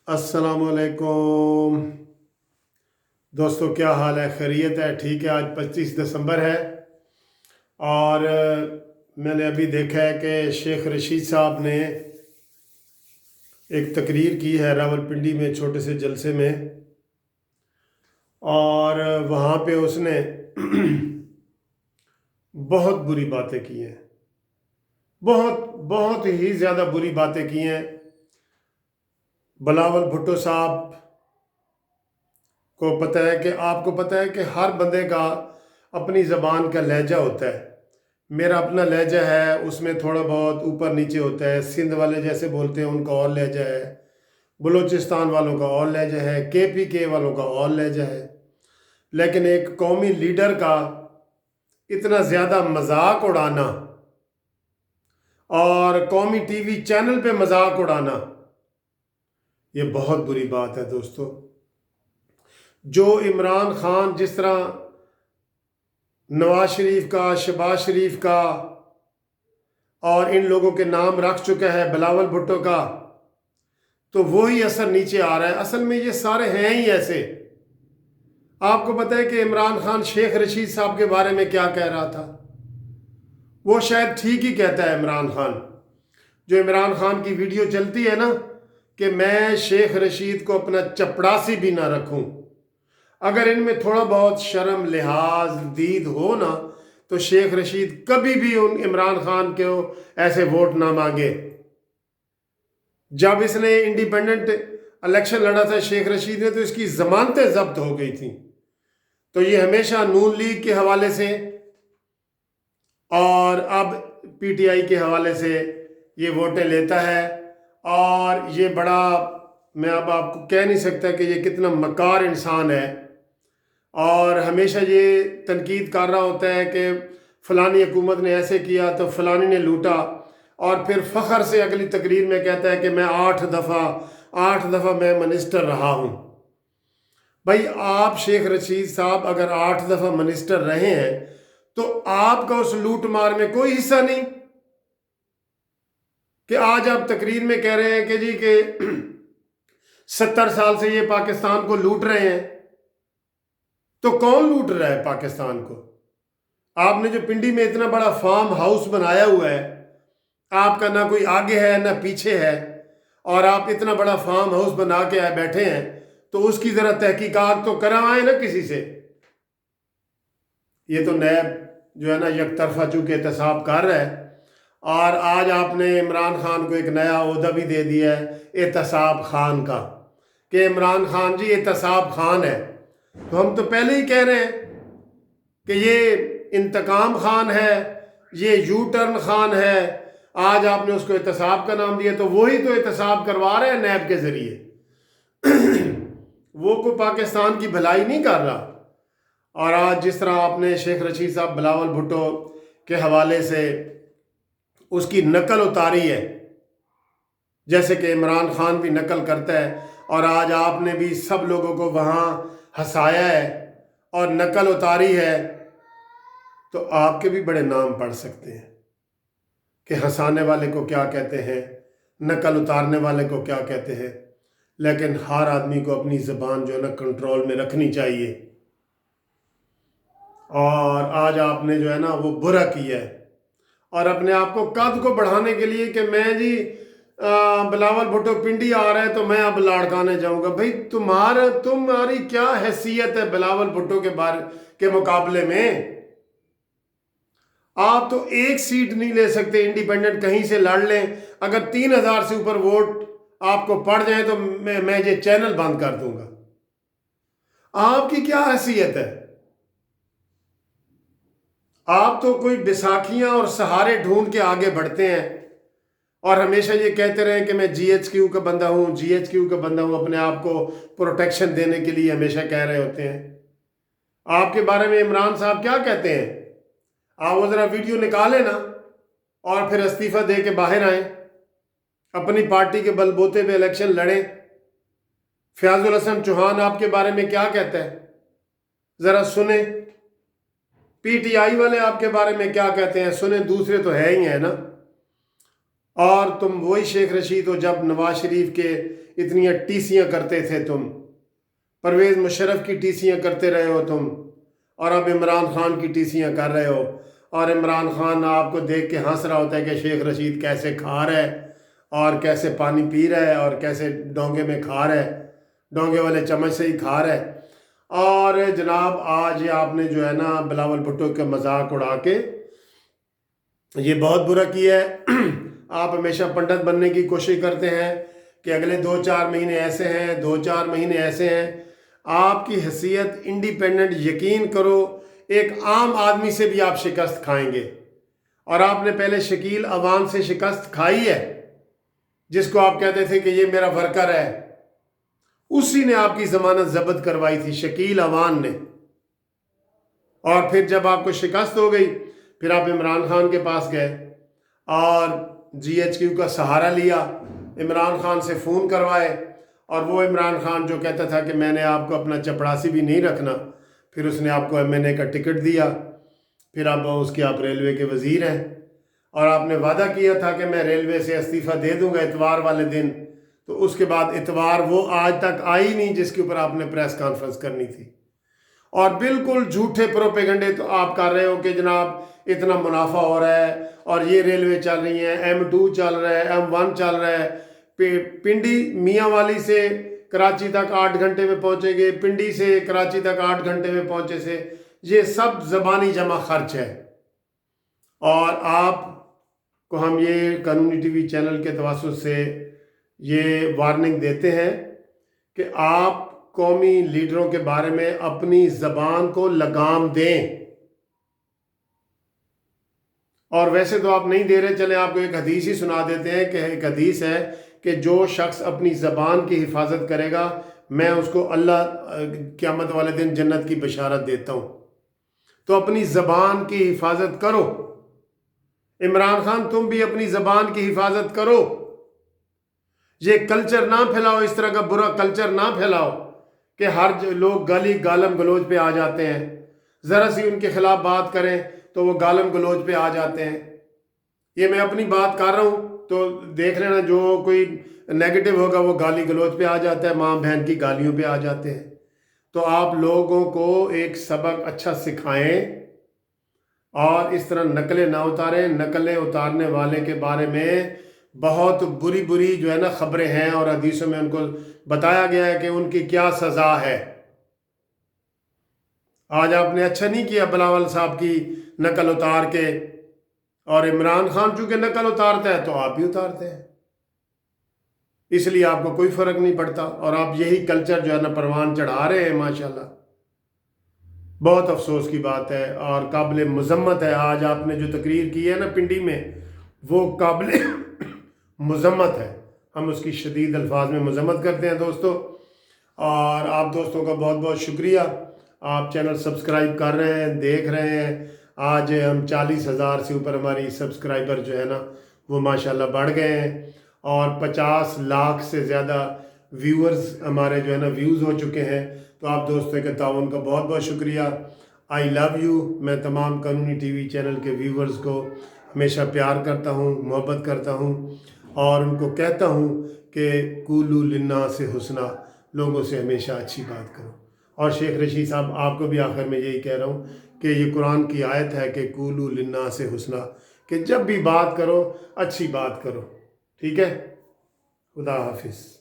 अस्सलाम वालेकुम दोस्तों, क्या हाल है? खैरियत है? ठीक है। आज 25 दिसंबर है और मैंने अभी देखा है कि शेख रशीद साहब ने एक तकरीर की है रावलपिंडी में छोटे से जलसे में, और वहाँ पे उसने बहुत बुरी बातें की हैं। बहुत बहुत ही ज़्यादा बुरी बातें की हैं। बिलावल भुट्टो साहब को पता है कि आपको पता है कि हर बंदे का अपनी ज़बान का लहजा होता है। मेरा अपना लहजा है, उसमें थोड़ा बहुत ऊपर नीचे होता है। सिंध वाले जैसे बोलते हैं उनका और लहजा है, बलूचिस्तान वालों का और लहजा है, KPK वालों का और लहजा है। लेकिन एक कौमी लीडर का इतना ज़्यादा मजाक उड़ाना और कौमी TV चैनल पे मजाक उड़ाना, ये बहुत बुरी बात है दोस्तों। जो इमरान खान जिस तरह नवाज शरीफ का, शहबाज शरीफ का और इन लोगों के नाम रख चुका है, बिलावल भुट्टो का, तो वही असर नीचे आ रहा है। असल में ये सारे हैं ही ऐसे। आपको पता है कि इमरान खान शेख रशीद साहब के बारे में क्या कह रहा था? वो शायद ठीक ही कहता है इमरान खान। जो इमरान खान की वीडियो चलती है ना कि मैं शेख रशीद को अपना चपड़ासी भी ना रखूं, अगर इनमें थोड़ा बहुत शर्म लिहाज दीद हो ना, तो शेख रशीद कभी भी उन इमरान खान को ऐसे वोट ना मांगे। जब इसने इंडिपेंडेंट इलेक्शन लड़ा था शेख रशीद ने, तो इसकी जमानतें जब्त हो गई थी। तो ये हमेशा नून लीग के हवाले से और अब PTI के हवाले से ये वोटें लेता है। और ये बड़ा, मैं अब आपको कह नहीं सकता कि ये कितना मकार इंसान है। और हमेशा ये तनकीद कर रहा होता है कि फ़लानी हुकूमत ने ऐसे किया तो फ़लानी ने लूटा, और फिर फ़ख्र से अगली तकरीर में कहता है कि मैं 8 दफ़ा मैं मिनिस्टर रहा हूँ। भाई, आप शेख रशीद साहब अगर 8 दफ़ा मिनिस्टर रहे हैं तो आपका उस लूट मार में कोई हिस्सा नहीं कि आज आप तकरीर में कह रहे हैं कि जी के 70 साल से ये पाकिस्तान को लूट रहे हैं। तो कौन लूट रहा है पाकिस्तान को? आपने जो पिंडी में इतना बड़ा फार्म हाउस बनाया हुआ है, आपका ना कोई आगे है ना पीछे है, और आप इतना बड़ा फार्म हाउस बना के आए बैठे हैं, तो उसकी ज़रा तहकीकात तो करवाएं ना किसी से। ये तो नैब जो है ना यकतरफा चूँकि एहतसाब कर रहा है, और आज आपने इमरान खान को एक नया ओहदा भी दे दिया है एहतसाब खान का, कि इमरान खान जी एहतसाब खान है। तो हम तो पहले ही कह रहे हैं कि ये इंतकाम खान है, ये यू टर्न खान है। आज आपने उसको एहतसाब का नाम दिया, तो वही तो एहतसाब करवा रहे हैं नैब के ज़रिए। वो को पाकिस्तान की भलाई नहीं कर रहा। और आज जिस तरह आपने शेख रशीद साहब बिलावल भुट्टो के हवाले से उसकी नकल उतारी है, जैसे कि इमरान खान भी नकल करता है, और आज आपने भी सब लोगों को वहाँ हंसाया है और नकल उतारी है, तो आपके भी बड़े नाम पढ़ सकते हैं कि हंसाने वाले को क्या कहते हैं, नकल उतारने वाले को क्या कहते हैं। लेकिन हर आदमी को अपनी ज़बान जो है ना कंट्रोल में रखनी चाहिए। और आज आपने जो है ना वो बुरा किया है, और अपने आप को कद को बढ़ाने के लिए कि मैं जी बिलावल भुट्टो पिंडी आ रहा है तो मैं अब लाड़काने जाऊंगा। भाई, तुम्हारी क्या हैसियत है बिलावल भुट्टो के बारे के मुकाबले में? आप तो एक सीट नहीं ले सकते इंडिपेंडेंट, कहीं से लड़ लें, अगर 3000 से ऊपर वोट आपको पड़ जाए तो मैं ये चैनल बंद कर दूंगा। आपकी क्या हैसियत है? आप तो कोई बैसाखियां और सहारे ढूंढ के आगे बढ़ते हैं, और हमेशा ये कहते रहे कि मैं GHQ का बंदा हूँ, GHQ का बंदा हूँ, अपने आप को प्रोटेक्शन देने के लिए हमेशा कह रहे होते हैं। आपके बारे में इमरान साहब क्या कहते हैं? आप वो ज़रा वीडियो निकालें ना, और फिर इस्तीफ़ा दे के बाहर आए, अपनी पार्टी के बलबूते पे इलेक्शन लड़ें। फयाजुल हसन चौहान आपके बारे में क्या कहता है, ज़रा सुने। PTI वाले आपके बारे में क्या कहते हैं, सुने। दूसरे तो है ही है ना। और तुम वही शेख रशीद हो जब नवाज शरीफ के इतनी टीसियाँ करते थे तुम, परवेज़ मुशर्रफ की टीसियाँ करते रहे हो तुम, और अब इमरान खान की टीसियाँ कर रहे हो। और इमरान खान आपको देख के हंस रहा होता है कि शेख रशीद कैसे खा रहा है और कैसे पानी पी रहा है और कैसे डोंगे में खा रहा है, डोंगे वाले चम्मच से ही खा रहा है। और जनाब आज आपने जो है ना बिलावल भुट्टो के मजाक उड़ा के ये बहुत बुरा किया है। आप हमेशा पंडित बनने की कोशिश करते हैं कि अगले 2-4 महीने ऐसे हैं, 2-4 महीने ऐसे हैं। आपकी हैसियत इंडिपेंडेंट, यकीन करो एक आम आदमी से भी आप शिकस्त खाएंगे। और आपने पहले शकील अवान से शिकस्त खाई है, जिसको आप कहते थे कि ये मेरा वर्कर है, उसी ने आपकी ज़मानत ज़ब्त करवाई थी, शकील अवान ने। और फिर जब आपको शिकस्त हो गई, फिर आप इमरान खान के पास गए और GHQ का सहारा लिया, इमरान खान से फ़ोन करवाए, और वो इमरान खान जो कहता था कि मैंने आपको अपना चपरासी भी नहीं रखना, फिर उसने आपको MNA का टिकट दिया, फिर अब उसके आप रेलवे के वज़ीर हैं। और आपने वादा किया था कि मैं रेलवे से इस्तीफ़ा दे दूंगा इतवार वाले दिन, तो उसके बाद इतवार वो आज तक आई नहीं जिसके ऊपर आपने प्रेस कॉन्फ्रेंस करनी थी। और बिल्कुल झूठे प्रोपेगंडे तो आप कर रहे हो कि जनाब इतना मुनाफा हो रहा है और ये रेलवे चल रही है, M2 चल रहा है, M1 चल रहा है, पिंडी मियाँ वाली से कराची तक 8 घंटे में पहुँचेंगे, पिंडी से कराची तक 8 घंटे में पहुँचे से, ये सब ज़बानी जमा खर्च है। और आपको हम ये कानूनी TV चैनल के तवज्जुह से ये वार्निंग देते हैं कि आप कौमी लीडरों के बारे में अपनी ज़बान को लगाम दें। और वैसे तो आप नहीं दे रहे, चले आपको एक हदीस ही सुना देते हैं कि एक हदीस है कि जो शख्स अपनी ज़बान की हिफाजत करेगा, मैं उसको अल्लाह क़यामत वाले दिन जन्नत की बशारत देता हूँ। तो अपनी ज़बान की हिफाजत करो। इमरान खान तुम भी अपनी ज़बान की हिफाजत करो। ये कल्चर ना फैलाओ, इस तरह का बुरा कल्चर ना फैलाओ कि हर लोग गाली गालम गलोच पे आ जाते हैं, ज़रा सी उनके खिलाफ बात करें तो वो गालम गलोच पे आ जाते हैं। ये मैं अपनी बात कर रहा हूँ तो देख लेना, जो कोई नेगेटिव होगा वो गाली गलोच पे आ जाता है, माँ बहन की गालियों पे आ जाते हैं। तो आप लोगों को एक सबक अच्छा सिखाएं और इस तरह नकलें ना उतारें। नकलें उतारने वाले के बारे में बहुत बुरी बुरी जो है ना खबरें हैं, और हदीसों में उनको बताया गया है कि उनकी क्या सज़ा है। आज आपने अच्छा नहीं किया बिलावल साहब की नकल उतार के, और इमरान खान चूँकि नकल उतारता है तो आप भी उतारते हैं, इसलिए आपको कोई फ़र्क नहीं पड़ता। और आप यही कल्चर जो है ना परवान चढ़ा रहे हैं माशाल्लाह। बहुत अफसोस की बात है और काबिल मज़म्मत है। आज आपने जो तकरीर की है ना पिंडी में, वो काबिल मज़म्मत है। हम उसकी शदीद अल्फाज में मज़म्मत करते हैं दोस्तों। और आप दोस्तों का बहुत बहुत शुक्रिया, आप चैनल सब्सक्राइब कर रहे हैं, देख रहे हैं। आज हम 40,000 से ऊपर हमारी सब्सक्राइबर जो है ना वो माशाल्लाह बढ़ गए हैं, और 50 लाख से ज़्यादा व्यूअर्स हमारे जो है ना व्यूज़ हो चुके हैं। तो आप दोस्तों के ताउन का बहुत बहुत शुक्रिया। I love you. मैं तमाम कानूनी TV चैनल के व्यूअर्स को हमेशा प्यार करता हूँ, मोहब्बत करता हूँ, और उनको कहता हूँ कि कूलू लिन्ना से हुस्ना, लोगों से हमेशा अच्छी बात करो। और शेख रशीद साहब आपको भी आखिर में यही कह रहा हूँ कि ये कुरान की आयत है कि कूलू लिन्ना से हुस्ना, कि जब भी बात करो अच्छी बात करो। ठीक है, खुदा हाफिज़।